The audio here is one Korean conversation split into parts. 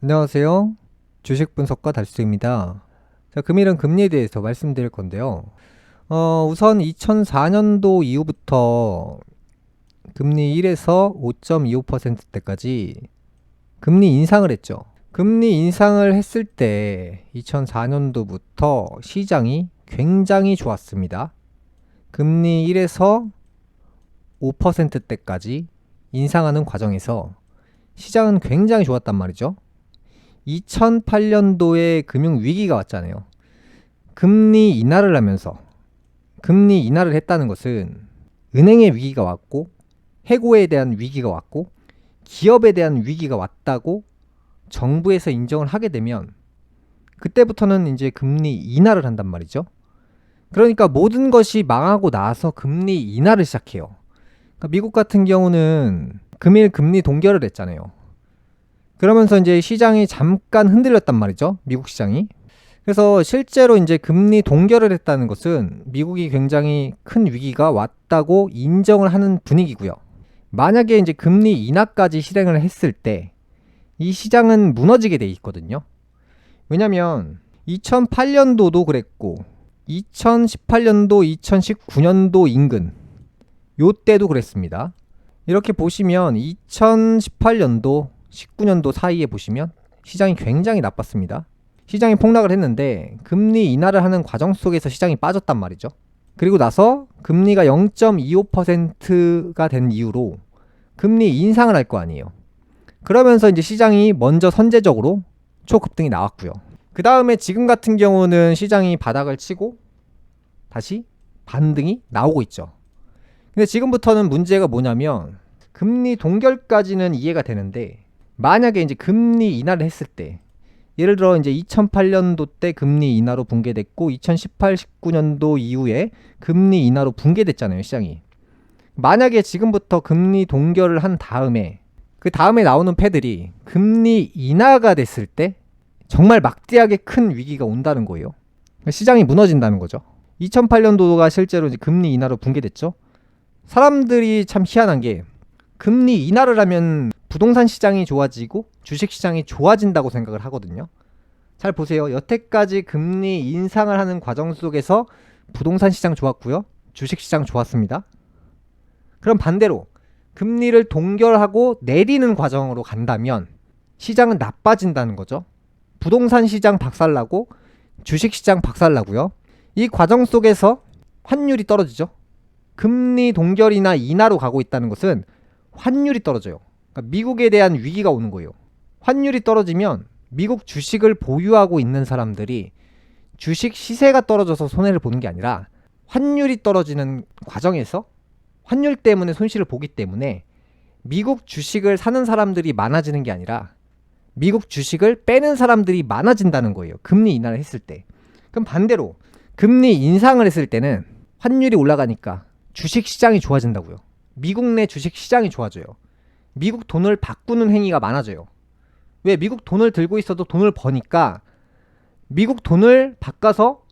안녕하세요. 주식 분석가 달수입니다. 자, 금일은 금리에 대해서 말씀드릴 건데요. 우선 2004년도 이후부터 금리 1에서 5.25%대까지 금리 인상을 했죠. 금리 인상을 했을 때 2004년도부터 시장이 굉장히 좋았습니다. 금리 1에서 5%대까지 인상하는 과정에서 시장은 굉장히 좋았단 말이죠. 2008년도에 금융위기가 왔잖아요. 금리 인하를 하면서 금리 인하를 했다는 것은 은행의 위기가 왔고 해고에 대한 위기가 왔고 기업에 대한 위기가 왔다고 정부에서 인정을 하게 되면 그때부터는 이제 금리 인하를 한단 말이죠. 그러니까 모든 것이 망하고 나서 금리 인하를 시작해요. 그러니까 미국 같은 경우는 금일 금리 동결을 했잖아요. 그러면서 이제 시장이 잠깐 흔들렸단 말이죠. 미국 시장이. 그래서 실제로 이제 금리 동결을 했다는 것은 미국이 굉장히 큰 위기가 왔다고 인정을 하는 분위기고요. 만약에 이제 금리 인하까지 실행을 했을 때 이 시장은 무너지게 돼 있거든요. 왜냐면 2008년도도 그랬고 2018년도, 2019년도 인근 요때도 그랬습니다. 이렇게 보시면 2018년도 19년도 사이에 보시면 시장이 굉장히 나빴습니다. 시장이 폭락을 했는데 금리 인하를 하는 과정 속에서 시장이 빠졌단 말이죠. 그리고 나서 금리가 0.25%가 된 이후로 금리 인상을 할 거 아니에요. 그러면서 이제 시장이 먼저 선제적으로 초급등이 나왔고요. 그 다음에 지금 같은 경우는 시장이 바닥을 치고 다시 반등이 나오고 있죠. 근데 지금부터는 문제가 뭐냐면 금리 동결까지는 이해가 되는데 만약에 이제 금리 인하를 했을 때 예를 들어 이제 2008년도 때 금리 인하로 붕괴됐고 2018, 19년도 이후에 금리 인하로 붕괴됐잖아요, 시장이. 만약에 지금부터 금리 동결을 한 다음에 그 다음에 나오는 패들이 금리 인하가 됐을 때 정말 막대하게 큰 위기가 온다는 거예요. 시장이 무너진다는 거죠. 2008년도가 실제로 이제 금리 인하로 붕괴됐죠. 사람들이 참 희한한 게 금리 인하를 하면 부동산 시장이 좋아지고 주식 시장이 좋아진다고 생각을 하거든요. 잘 보세요. 여태까지 금리 인상을 하는 과정 속에서 부동산 시장 좋았고요. 주식 시장 좋았습니다. 그럼 반대로 금리를 동결하고 내리는 과정으로 간다면 시장은 나빠진다는 거죠. 부동산 시장 박살나고 주식 시장 박살나고요. 이 과정 속에서 환율이 떨어지죠. 금리 동결이나 인하로 가고 있다는 것은 환율이 떨어져요. 그러니까 미국에 대한 위기가 오는 거예요. 환율이 떨어지면 미국 주식을 보유하고 있는 사람들이 주식 시세가 떨어져서 손해를 보는 게 아니라 환율이 떨어지는 과정에서 환율 때문에 손실을 보기 때문에 미국 주식을 사는 사람들이 많아지는 게 아니라 미국 주식을 빼는 사람들이 많아진다는 거예요. 금리 인하를 했을 때. 그럼 반대로 금리 인상을 했을 때는 환율이 올라가니까 주식 시장이 좋아진다고요. 미국 내 주식 시장이 좋아져요. 미국 돈을 바꾸는 행위가 많아져요. 왜? 미국 돈을 들고 있어도 돈을 버니까 미국 돈을 바꿔서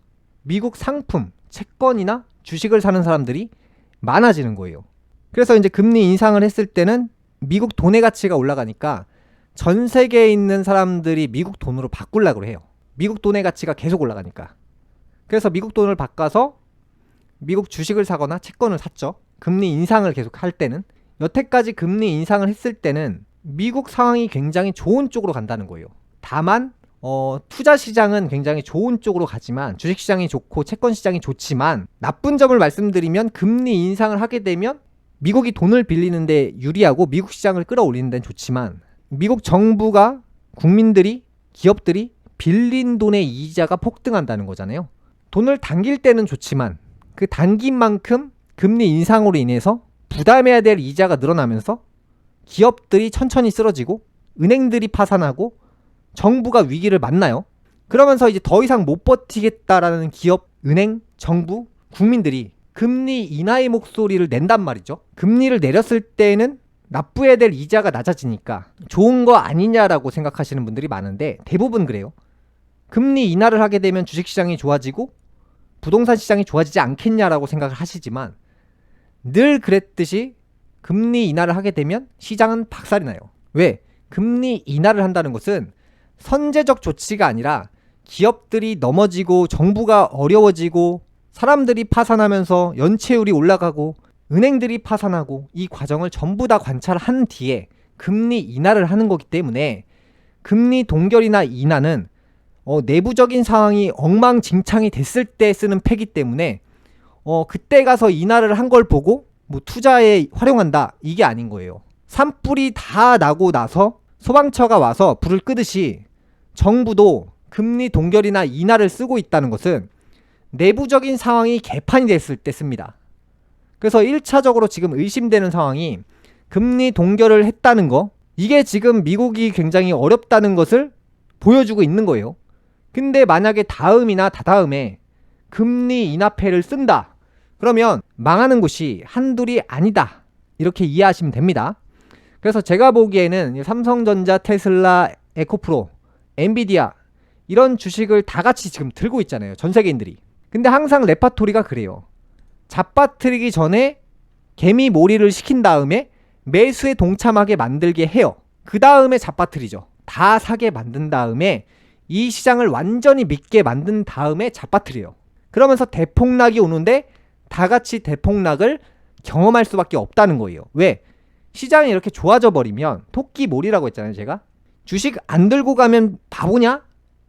미국 상품, 채권이나 주식을 사는 사람들이 많아지는 거예요. 그래서 이제 금리 인상을 했을 때는 미국 돈의 가치가 올라가니까 전 세계에 있는 사람들이 미국 돈으로 바꾸려고 해요. 미국 돈의 가치가 계속 올라가니까. 그래서 미국 돈을 바꿔서 미국 주식을 사거나 채권을 샀죠. 금리 인상을 계속 할 때는. 여태까지 금리 인상을 했을 때는 미국 상황이 굉장히 좋은 쪽으로 간다는 거예요. 다만 투자 시장은 굉장히 좋은 쪽으로 가지만 주식 시장이 좋고 채권 시장이 좋지만 나쁜 점을 말씀드리면 금리 인상을 하게 되면 미국이 돈을 빌리는데 유리하고 미국 시장을 끌어올리는 데는 좋지만 미국 정부가 국민들이 기업들이 빌린 돈의 이자가 폭등한다는 거잖아요. 돈을 당길 때는 좋지만 그 당긴 만큼 금리 인상으로 인해서 부담해야 될 이자가 늘어나면서 기업들이 천천히 쓰러지고 은행들이 파산하고 정부가 위기를 만나요. 그러면서 이제 더 이상 못 버티겠다라는 기업, 은행, 정부, 국민들이 금리 인하의 목소리를 낸단 말이죠. 금리를 내렸을 때는 납부해야 될 이자가 낮아지니까 좋은 거 아니냐라고 생각하시는 분들이 많은데 대부분 그래요. 금리 인하를 하게 되면 주식시장이 좋아지고 부동산 시장이 좋아지지 않겠냐라고 생각을 하시지만 늘 그랬듯이 금리 인하를 하게 되면 시장은 박살이 나요. 왜? 금리 인하를 한다는 것은 선제적 조치가 아니라 기업들이 넘어지고 정부가 어려워지고 사람들이 파산하면서 연체율이 올라가고 은행들이 파산하고 이 과정을 전부 다 관찰한 뒤에 금리 인하를 하는 거기 때문에 금리 동결이나 인하는 내부적인 상황이 엉망진창이 됐을 때 쓰는 패기 때문에 그때 가서 인하를 한 걸 보고 뭐 투자에 활용한다 이게 아닌 거예요. 산불이 다 나고 나서 소방차가 와서 불을 끄듯이 정부도 금리 동결이나 인하를 쓰고 있다는 것은 내부적인 상황이 개판이 됐을 때 씁니다. 그래서 1차적으로 지금 의심되는 상황이 금리 동결을 했다는 거, 이게 지금 미국이 굉장히 어렵다는 것을 보여주고 있는 거예요. 근데 만약에 다음이나 다다음에 금리 인하패를 쓴다, 그러면 망하는 곳이 한둘이 아니다, 이렇게 이해하시면 됩니다. 그래서 제가 보기에는 삼성전자, 테슬라, 에코프로, 엔비디아 이런 주식을 다 같이 지금 들고 있잖아요, 전 세계인들이. 근데 항상 레파토리가 그래요. 잡아뜨리기 전에 개미몰이를 시킨 다음에 매수에 동참하게 만들게 해요. 그 다음에 잡아뜨리죠. 다 사게 만든 다음에 이 시장을 완전히 믿게 만든 다음에 잡아뜨려요. 그러면서 대폭락이 오는데 다 같이 대폭락을 경험할 수밖에 없다는 거예요. 왜? 시장이 이렇게 좋아져 버리면, 토끼몰이라고 했잖아요, 제가. 주식 안 들고 가면 바보냐?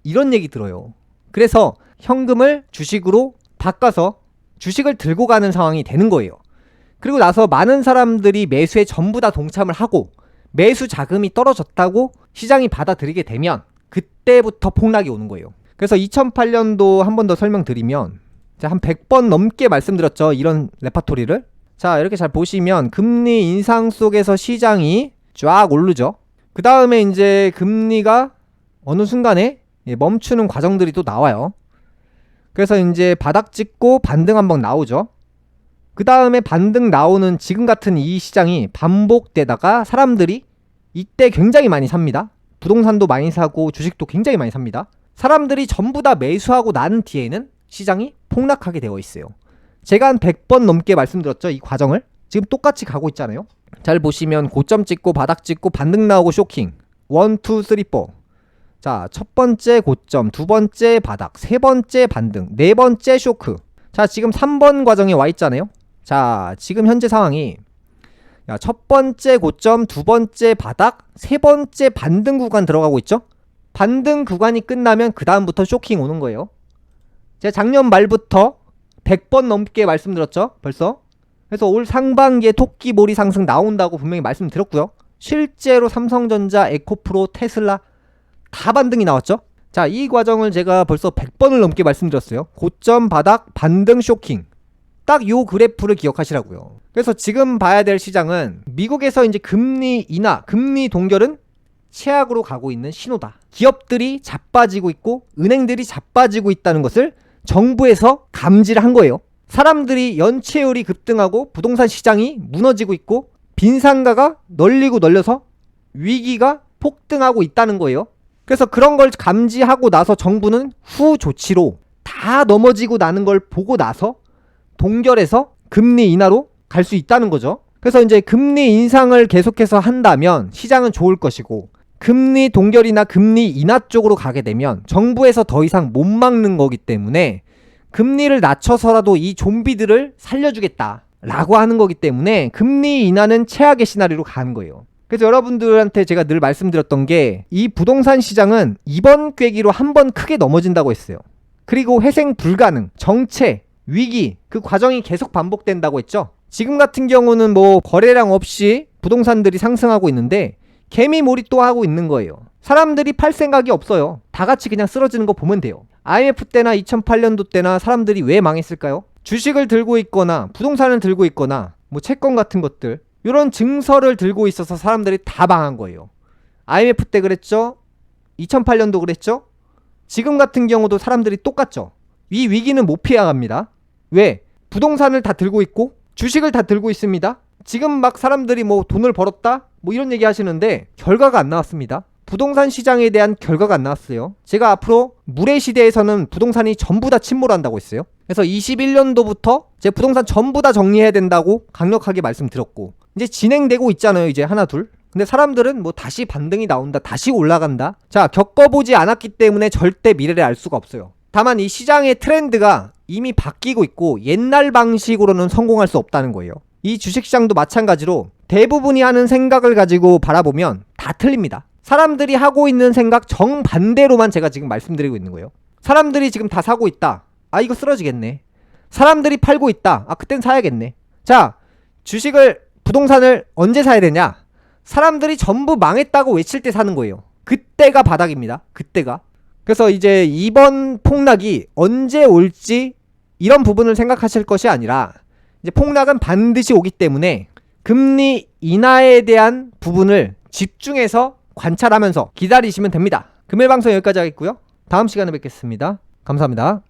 이런 얘기 들어요. 그래서 현금을 주식으로 바꿔서 주식을 들고 가는 상황이 되는 거예요. 그리고 나서 많은 사람들이 매수에 전부 다 동참을 하고 매수 자금이 떨어졌다고 시장이 받아들이게 되면 그때부터 폭락이 오는 거예요. 그래서 2008년도 한 번 더 설명드리면, 한 100번 넘게 말씀드렸죠, 이런 레파토리를. 자, 이렇게 잘 보시면 금리 인상 속에서 시장이 쫙 오르죠. 그 다음에 이제 금리가 어느 순간에 멈추는 과정들이 또 나와요. 그래서 이제 바닥 찍고 반등 한번 나오죠. 그 다음에 반등 나오는 지금 같은 이 시장이 반복되다가 사람들이 이때 굉장히 많이 삽니다. 부동산도 많이 사고 주식도 굉장히 많이 삽니다. 사람들이 전부 다 매수하고 난 뒤에는 시장이 폭락하게 되어 있어요. 제가 한 100번 넘게 말씀드렸죠, 이 과정을. 지금 똑같이 가고 있잖아요. 잘 보시면 고점 찍고 바닥 찍고 반등 나오고 쇼킹, 1, 2, 3, 4. 자, 첫 번째 고점, 두 번째 바닥, 세 번째 반등, 네 번째 쇼크. 자, 지금 3번 과정에 와 있잖아요. 자, 지금 현재 상황이 첫 번째 고점, 두 번째 바닥, 세 번째 반등 구간 들어가고 있죠. 반등 구간이 끝나면 그 다음부터 쇼킹 오는 거예요. 제가 작년 말부터 100번 넘게 말씀드렸죠, 벌써. 그래서 올 상반기에 토끼몰이 상승 나온다고 분명히 말씀드렸고요. 실제로 삼성전자, 에코프로, 테슬라 다 반등이 나왔죠. 자, 이 과정을 제가 벌써 100번을 넘게 말씀드렸어요. 고점, 바닥, 반등, 쇼킹. 딱 요 그래프를 기억하시라고요. 그래서 지금 봐야 될 시장은 미국에서 이제 금리 인하, 금리 동결은 최악으로 가고 있는 신호다. 기업들이 자빠지고 있고 은행들이 자빠지고 있다는 것을 정부에서 감지를 한 거예요. 사람들이 연체율이 급등하고 부동산 시장이 무너지고 있고 빈상가가 널리고 널려서 위기가 폭등하고 있다는 거예요. 그래서 그런 걸 감지하고 나서 정부는 후 조치로 다 넘어지고 나는 걸 보고 나서 동결해서 금리 인하로 갈 수 있다는 거죠. 그래서 이제 금리 인상을 계속해서 한다면 시장은 좋을 것이고, 금리 동결이나 금리 인하 쪽으로 가게 되면 정부에서 더 이상 못 막는 거기 때문에 금리를 낮춰서라도 이 좀비들을 살려주겠다라고 하는 거기 때문에 금리 인하는 최악의 시나리오로 가는 거예요. 그래서 여러분들한테 제가 늘 말씀드렸던 게, 이 부동산 시장은 이번 꾀기로 한 번 크게 넘어진다고 했어요. 그리고 회생 불가능, 정체, 위기, 그 과정이 계속 반복된다고 했죠. 지금 같은 경우는 뭐 거래량 없이 부동산들이 상승하고 있는데 개미몰이 또 하고 있는 거예요. 사람들이 팔 생각이 없어요. 다 같이 그냥 쓰러지는 거 보면 돼요. IMF 때나 2008년도 때나 사람들이 왜 망했을까요? 주식을 들고 있거나 부동산을 들고 있거나 뭐 채권 같은 것들, 이런 증서를 들고 있어서 사람들이 다 망한 거예요. IMF 때 그랬죠. 2008년도 그랬죠. 지금 같은 경우도 사람들이 똑같죠. 이 위기는 못 피해갑니다. 왜? 부동산을 다 들고 있고 주식을 다 들고 있습니다. 지금 막 사람들이 뭐 돈을 벌었다? 뭐 이런 얘기 하시는데 결과가 안 나왔습니다. 부동산 시장에 대한 결과가 안 나왔어요. 제가 앞으로 물의 시대에서는 부동산이 전부 다 침몰한다고 했어요. 그래서 21년도부터 제 부동산 전부 다 정리해야 된다고 강력하게 말씀드렸고, 이제 진행되고 있잖아요. 이제 하나 둘. 근데 사람들은 뭐 다시 반등이 나온다, 다시 올라간다. 자, 겪어보지 않았기 때문에 절대 미래를 알 수가 없어요. 다만 이 시장의 트렌드가 이미 바뀌고 있고 옛날 방식으로는 성공할 수 없다는 거예요. 이 주식시장도 마찬가지로 대부분이 하는 생각을 가지고 바라보면 다 틀립니다. 사람들이 하고 있는 생각 정반대로만 제가 지금 말씀드리고 있는 거예요. 사람들이 지금 다 사고 있다. 아, 이거 쓰러지겠네. 사람들이 팔고 있다. 아, 그땐 사야겠네. 자, 주식을, 부동산을 언제 사야 되냐? 사람들이 전부 망했다고 외칠 때 사는 거예요. 그때가 바닥입니다. 그때가. 그래서 이제 이번 폭락이 언제 올지 이런 부분을 생각하실 것이 아니라 이제 폭락은 반드시 오기 때문에 금리 인하에 대한 부분을 집중해서 관찰하면서 기다리시면 됩니다. 금일 방송 여기까지 하겠고요. 다음 시간에 뵙겠습니다. 감사합니다.